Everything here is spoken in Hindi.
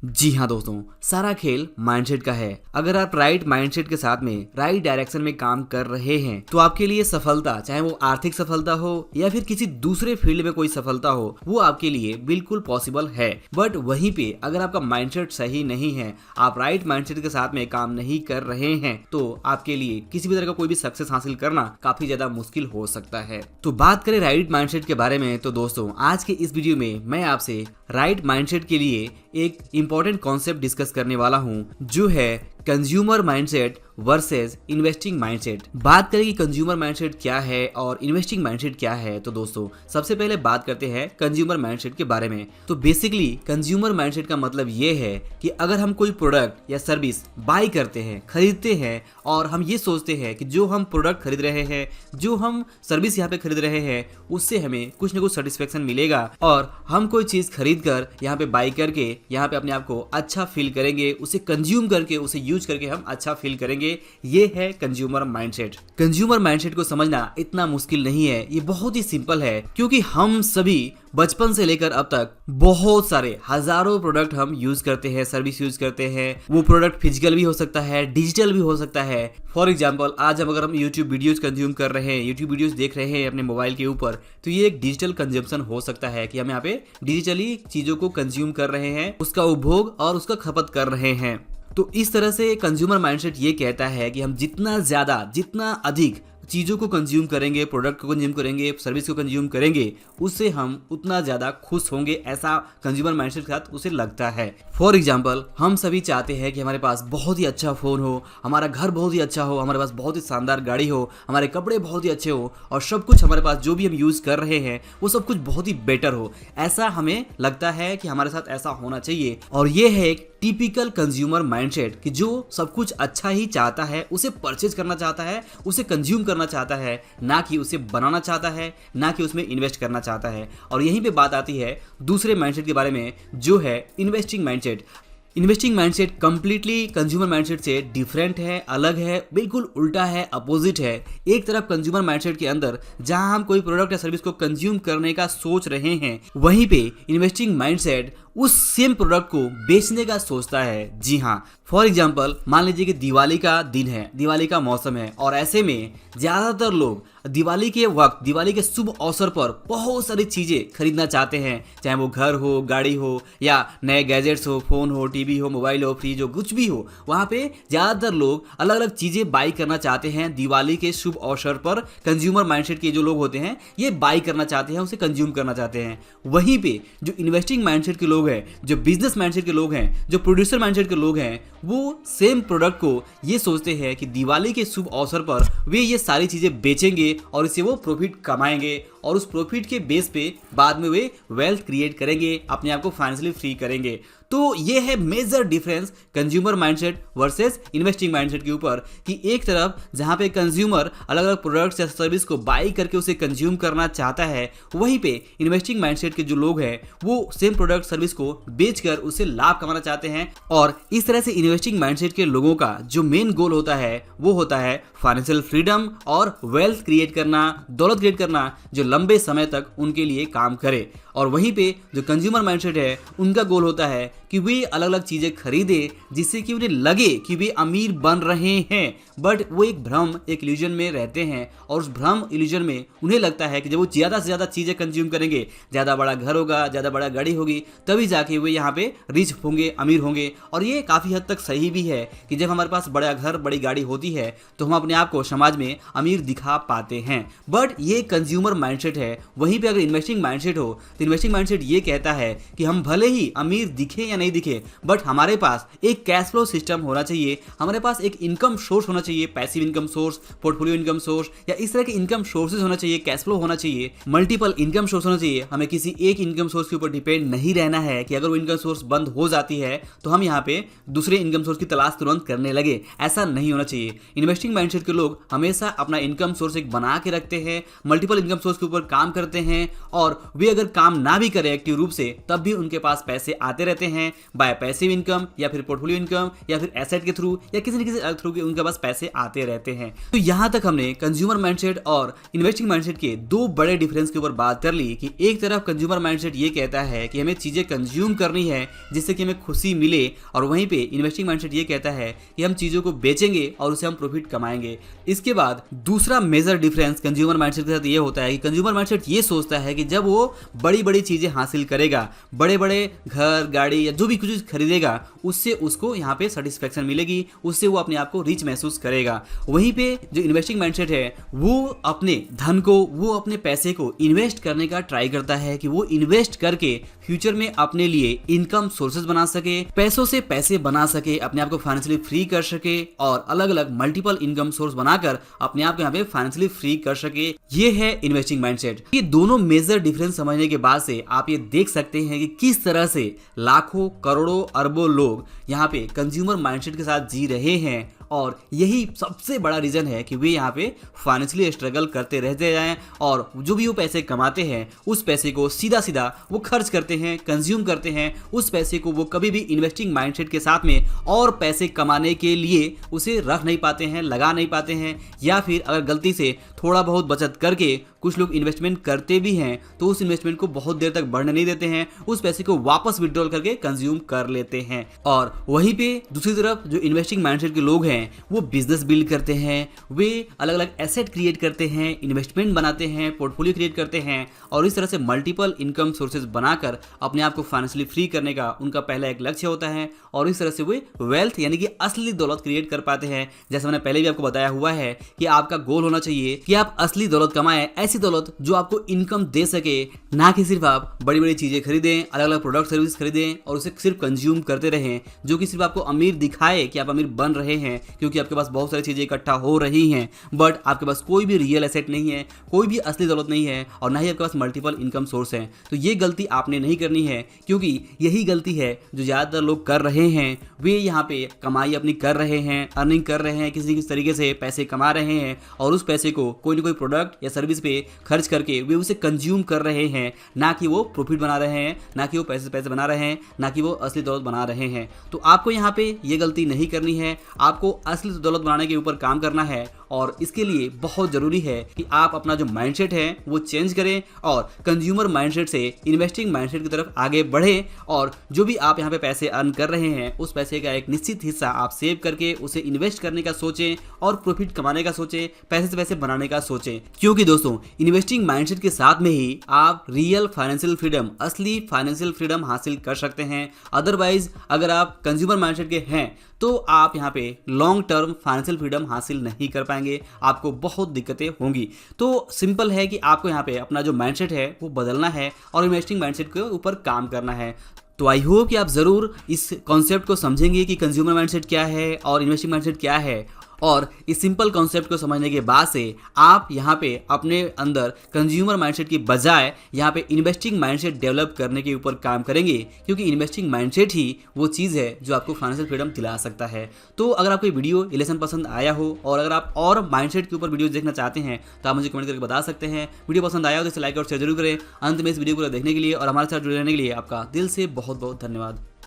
जी हाँ दोस्तों, सारा खेल माइंडसेट का है। अगर आप राइट माइंडसेट के साथ में राइट डायरेक्शन में काम कर रहे हैं तो आपके लिए सफलता, चाहे वो आर्थिक सफलता हो या फिर किसी दूसरे फील्ड में कोई सफलता हो, वो आपके लिए बिल्कुल पॉसिबल है। बट वहीं पे अगर आपका माइंडसेट सही नहीं है, आप राइट माइंडसेट के साथ में काम नहीं कर रहे हैं, तो आपके लिए किसी भी तरह का कोई भी सक्सेस हासिल करना काफी ज्यादा मुश्किल हो सकता है। तो बात करें राइट माइंडसेट के बारे में, तो दोस्तों आज के इस वीडियो में मैं आपसे राइट माइंडसेट के लिए एक इंपॉर्टेंट कॉन्सेप्ट डिस्कस करने वाला हूं, जो है consumer mindset versus investing mindset. बात करें कि कंज्यूमर माइंडसेट क्या है और इन्वेस्टिंग माइंडसेट क्या है, तो दोस्तों सबसे पहले बात करते हैं कंज्यूमर माइंडसेट के बारे में। तो बेसिकली कंज्यूमर माइंडसेट का मतलब ये है कि अगर हम कोई प्रोडक्ट या सर्विस बाई करते हैं, खरीदते हैं, और हम ये सोचते हैं कि जो हम प्रोडक्ट खरीद रहे हैं, जो हम सर्विस यहाँ पे खरीद रहे हैं, उससे हमें कुछ ना कुछ सेटिस्फेक्शन मिलेगा और हम कोई चीज खरीद कर यहाँ पे बाई करके यहाँ पे अपने आप को अच्छा फील करेंगे, उसे कंज्यूम करके, उसे यूज करके हम अच्छा फील करेंगे। ये है कंज्यूमर माइंडसेट। कंज्यूमर माइंडसेट को समझना इतना मुश्किल नहीं है, ये बहुत ही सिंपल है, क्योंकि हम सभी बचपन से लेकर अब तक बहुत सारे हजारों प्रोडक्ट हम यूज करते हैं, सर्विस यूज करते हैं। वो प्रोडक्ट फिजिकल भी हो सकता है, डिजिटल भी हो सकता है। फॉर एग्जांपल आज अगर हम यूट्यूब वीडियोस कंज्यूम कर रहे हैं, यूट्यूब वीडियोस देख रहे हैं अपने मोबाइल के ऊपर, तो ये एक डिजिटल कंजम्पशन हो सकता है कि हम यहाँ पे डिजिटली चीजों को कंज्यूम कर रहे हैं, उसका उपभोग और उसका खपत कर रहे हैं। तो इस तरह से कंज्यूमर माइंडसेट ये कहता है कि हम जितना ज्यादा, जितना अधिक चीज़ों को कंज्यूम करेंगे, प्रोडक्ट को कंज्यूम करेंगे, सर्विस को कंज्यूम करेंगे, उससे हम उतना ज़्यादा खुश होंगे, ऐसा कंज्यूमर माइंडसेट के साथ उसे लगता है। फॉर एग्जांपल हम सभी चाहते हैं कि हमारे पास बहुत ही अच्छा फ़ोन हो, हमारा घर बहुत ही अच्छा हो, हमारे पास बहुत ही शानदार गाड़ी हो, हमारे कपड़े बहुत ही अच्छे हो और सब कुछ हमारे पास जो भी हम यूज़ कर रहे हैं वो सब कुछ बहुत ही बेटर हो। ऐसा हमें लगता है कि हमारे साथ ऐसा होना चाहिए, और ये है एक टिपिकल कंज्यूमर माइंडसेट कि जो सब कुछ अच्छा ही चाहता है, उसे परचेज करना चाहता है, उसे कंज्यूम करना चाहता है, ना कि उसे बनाना चाहता है, ना कि उसमें इन्वेस्ट करना चाहता है। और यहीं पे बात आती है दूसरे माइंडसेट के बारे में, जो है investing mindset. Investing mindset completely consumer mindset से डिफरेंट है, अलग है, बिल्कुल उल्टा है, अपोजिट है। एक तरफ कंज्यूमर माइंडसेट के अंदर जहां हम कोई प्रोडक्ट या सर्विस को कंज्यूम करने का सोच रहे हैं, वहीं पे इन्वेस्टिंग माइंडसेट उस सेम प्रोडक्ट को बेचने का सोचता है। जी हाँ, फॉर एग्जाम्पल मान लीजिए कि दिवाली का दिन है, दिवाली का मौसम है, और ऐसे में ज्यादातर लोग दिवाली के वक्त, दिवाली के शुभ अवसर पर बहुत सारी चीजें खरीदना चाहते हैं, चाहे वो घर हो, गाड़ी हो, या नए गैजेट्स हो, फोन हो, टीवी हो, मोबाइल हो, फ्रिज हो, कुछ भी हो। वहां पे ज्यादातर लोग अलग अलग चीजें बाई करना चाहते हैं दिवाली के शुभ अवसर पर। कंज्यूमर माइंडसेट के जो लोग होते हैं ये बाई करना चाहते हैं, उसे कंज्यूम करना चाहते हैं। वहीं पे जो इन्वेस्टिंग माइंडसेट के लोग हैं, जो बिजनेस माइंडसेट के लोग हैं, जो प्रोड्यूसर माइंडसेट के लोग हैं, वो सेम प्रोडक्ट को ये सोचते हैं कि दिवाली के शुभ अवसर पर वे ये सारी चीजें बेचेंगे और इससे वो प्रॉफिट कमाएंगे, और उस प्रॉफिट के बेस पे बाद में वे वेल्थ क्रिएट करेंगे, अपने आप को फाइनेंशियली फ्री करेंगे। तो ये है major difference consumer mindset versus investing mindset के ऊपर, कि एक तरफ जहां पे कंज्यूमर अलग अलग प्रोडक्ट्स या सर्विस को बाई करके उसे कंज्यूम करना चाहता है, वहीं पे इन्वेस्टिंग माइंडसेट के जो लोग हैं वो सेम प्रोडक्ट सर्विस को बेचकर उससे लाभ कमाना चाहते हैं। और इस तरह से इन्वेस्टिंग माइंडसेट के लोगों का जो मेन गोल होता है वो होता है फाइनेंशियल फ्रीडम और वेल्थ क्रिएट करना, दौलत क्रिएट करना, जो लंबे समय तक उनके लिए काम करे। और वहीं पे जो कंज्यूमर माइंडसेट है उनका गोल होता है कि वे अलग अलग चीजें खरीदे जिससे कि उन्हें लगे कि वे अमीर बन रहे हैं, बट वो एक भ्रम, एक इल्यूजन में रहते हैं, और उस भ्रम इल्यूजन में उन्हें लगता है कि जब वो ज्यादा से ज्यादा चीजें कंज्यूम करेंगे, ज्यादा बड़ा घर होगा, ज्यादा बड़ा गाड़ी होगी, तभी जाके वे यहाँ पे रिच होंगे, अमीर होंगे। और ये काफी हद तक सही भी है कि जब हमारे पास बड़ा घर, बड़ी गाड़ी होती है तो हम अपने आप को समाज में अमीर दिखा पाते हैं। बट ये कंज्यूमर माइंडसेट है। वहीं पे अगर इन्वेस्टिंग माइंडसेट हो तो इन्वेस्टिंग माइंडसेट ये कहता है कि हम भले ही अमीर दिखे या नहीं दिखे, बट हमारे पास एक कैश फ्लो सिस्टम होना चाहिए, हमारे पास एक इनकम सोर्स होना चाहिए, passive income source, portfolio income source, या इस तरह के इनकम सोर्सेज होना चाहिए, कैश फ्लो होना चाहिए, मल्टीपल इनकम सोर्स होना चाहिए। हमें किसी एक इनकम सोर्स के ऊपर डिपेंड नहीं रहना है कि अगर वो इनकम सोर्स बंद हो जाती है तो हम यहाँ पे दूसरे इनकम सोर्स की तलाश तुरंत करने लगे। ऐसा नहीं होना चाहिए। इन्वेस्टिंग माइंडसेट के लोग हमेशा अपना इनकम सोर्स एक बना के रखते हैं, मल्टीपल इनकम सोर्स के ऊपर काम करते हैं, और वे अगर काम काम ना भी करे एक्टिव रूप से, तब भी उनके पास पैसे आते रहते हैं बाय पैसिव इनकम या फिर पोर्टफोलियो इनकम या फिर एसेट के थ्रू या किसी न किसी अलग थ्रू के उनके पास पैसे आते रहते हैं। तो यहाँ तक हमने कंज्यूमर माइंडसेट और इन्वेस्टिंग माइंडसेट के दो बड़े डिफरेंस के ऊपर बात कर ली कि एक तरफ कंज्यूमर माइंडसेट ये कहता है कि हमें चीजें कंज्यूम करनी है जिससे कि हमें खुशी मिले, और वहीं पे इन्वेस्टिंग माइंडसेट ये कहता है कि हम चीजों को बेचेंगे और उससे हम प्रॉफिट कमाएंगे। इसके बाद दूसरा मेजर डिफरेंस कंज्यूमर माइंडसेट के साथ ये होता है कि कंज्यूमर माइंडसेट ये सोचता है कि जब वो बड़ी बड़ी चीजें हासिल करेगा, बड़े बड़े घर गाड़ी या जो भी कुछ खरीदेगा, उससे उसको यहाँ पे सेटिस्फेक्शन मिलेगी, उससे वो अपने आप को रिच महसूस करेगा। वहीं पे जो इन्वेस्टिंग माइंडसेट है वो अपने धन को, वो अपने पैसे को इन्वेस्ट करने का ट्राई करता है कि वो इन्वेस्ट करके फ्यूचर में अपने लिए इनकम सोर्सेज बना सके, पैसों से पैसे बना सके, अपने आप को फाइनेंशियली फ्री कर सके और अलग अलग मल्टीपल इनकम सोर्स बनाकर अपने आप को यहाँ पे फाइनेंशियली फ्री कर सके। ये है इन्वेस्टिंग माइंडसेट। ये दोनों मेजर डिफरेंस समझने के बाद से आप ये देख सकते हैं कि किस तरह से लाखों करोड़ों अरबों लोग यहाँ पे कंज्यूमर माइंडसेट के साथ जी रहे हैं, और यही सबसे बड़ा रीजन है कि वे यहाँ पे फाइनेंशियली स्ट्रगल करते रहते जाएं और जो भी वो पैसे कमाते हैं उस पैसे को सीधा सीधा वो खर्च करते हैं, कंज्यूम करते हैं। उस पैसे को वो कभी भी इन्वेस्टिंग माइंडसेट के साथ में और पैसे कमाने के लिए उसे रख नहीं पाते हैं, लगा नहीं पाते हैं, या फिर अगर गलती से थोड़ा बहुत बचत करके कुछ लोग इन्वेस्टमेंट करते भी हैं तो उस इन्वेस्टमेंट को बहुत देर तक बढ़ने नहीं देते हैं, उस पैसे को वापस विड्रॉल करके कंज्यूम कर लेते हैं। और वहीं पे दूसरी तरफ जो इन्वेस्टिंग माइंडसेट के लोग हैं वो बिजनेस बिल्ड करते हैं, वे अलग अलग एसेट क्रिएट करते हैं, इन्वेस्टमेंट बनाते हैं, पोर्टफोलियो क्रिएट करते हैं, और इस तरह से मल्टीपल इनकम सोर्सेज बनाकर अपने आप को फाइनेंशियली फ्री करने का उनका पहला एक लक्ष्य होता है, और इस तरह से वे वेल्थ यानी कि असली दौलत क्रिएट कर पाते हैं। जैसे मैंने पहले भी आपको बताया हुआ है कि आपका गोल होना चाहिए कि आप असली दौलत कमाएं, ऐसी दौलत जो आपको इनकम दे सके, ना कि सिर्फ आप बड़ी बड़ी चीजें खरीदें, अलग अलग प्रोडक्ट सर्विस खरीदें और उसे सिर्फ कंज्यूम करते रहें, जो कि सिर्फ आपको अमीर दिखाए कि आप अमीर बन रहे हैं क्योंकि आपके पास बहुत सारी चीजें इकट्ठा हो रही हैं, बट आपके पास कोई भी रियल एसेट नहीं है, कोई भी असली दौलत नहीं है, और ना ही आपके पास मल्टीपल इनकम सोर्स है। तो ये गलती आपने नहीं करनी है, क्योंकि यही गलती है जो ज्यादातर लोग कर रहे हैं। वे यहाँ पे कमाई अपनी कर रहे हैं, अर्निंग कर रहे हैं, किसी किसी तरीके से पैसे कमा रहे हैं, और उस पैसे को कोई ना कोई प्रोडक्ट या सर्विस पे खर्च करके वे उसे कंज्यूम कर रहे हैं, ना कि वो प्रॉफिट बना रहे हैं, ना कि वो पैसे बना रहे हैं, ना कि वो असली दौलत बना रहे हैं। तो आपको यहाँ पे ये गलती नहीं करनी है, आपको असली दौलत बनाने के ऊपर काम करना है, और इसके लिए बहुत जरूरी है कि आप अपना जो माइंडसेट है वो चेंज करें और कंज्यूमर माइंडसेट से इन्वेस्टिंग माइंडसेट की तरफ आगे बढ़ें, और जो भी आप यहाँ पे पैसे अर्न कर रहे हैं उस पैसे का एक निश्चित हिस्सा आप सेव करके उसे इन्वेस्ट करने का सोचें और प्रॉफिट कमाने का सोचें, पैसे से पैसे बनाने का सोचें। क्योंकि दोस्तों इन्वेस्टिंग माइंडसेट के साथ में ही आप रियल फाइनेंशियल फ्रीडम, असली फाइनेंशियल फ्रीडम हासिल कर सकते हैं। अदरवाइज अगर आप कंज्यूमर माइंडसेट के हैं तो आप यहाँ पे लॉन्ग टर्म फाइनेंशियल फ्रीडम हासिल नहीं कर पाएंगे, आपको बहुत दिक्कतें होंगी। तो सिंपल है कि आपको यहाँ पे अपना जो माइंडसेट है वो बदलना है और इन्वेस्टिंग माइंडसेट के ऊपर काम करना है। तो आई होप कि आप ज़रूर इस कॉन्सेप्ट को समझेंगे कि कंज्यूमर माइंडसेट क्या है और इन्वेस्टिंग माइंडसेट क्या है, और इस सिंपल कॉन्सेप्ट को समझने के बाद से आप यहाँ पे अपने अंदर कंज्यूमर माइंडसेट की बजाय यहाँ पे इन्वेस्टिंग माइंडसेट डेवलप करने के ऊपर काम करेंगे, क्योंकि इन्वेस्टिंग माइंडसेट ही वो चीज़ है जो आपको फाइनेंशियल फ्रीडम दिला सकता है। तो अगर आपको वीडियो लेसन पसंद आया हो और अगर आप और माइंडसेट के ऊपर वीडियो देखना चाहते हैं तो आप मुझे कमेंट करके बता सकते हैं। वीडियो पसंद आया हो तो इसे लाइक और शेयर जरूर करें। अंत में इस वीडियो को देखने के लिए और हमारे साथ जुड़े रहने के लिए आपका दिल से बहुत बहुत धन्यवाद।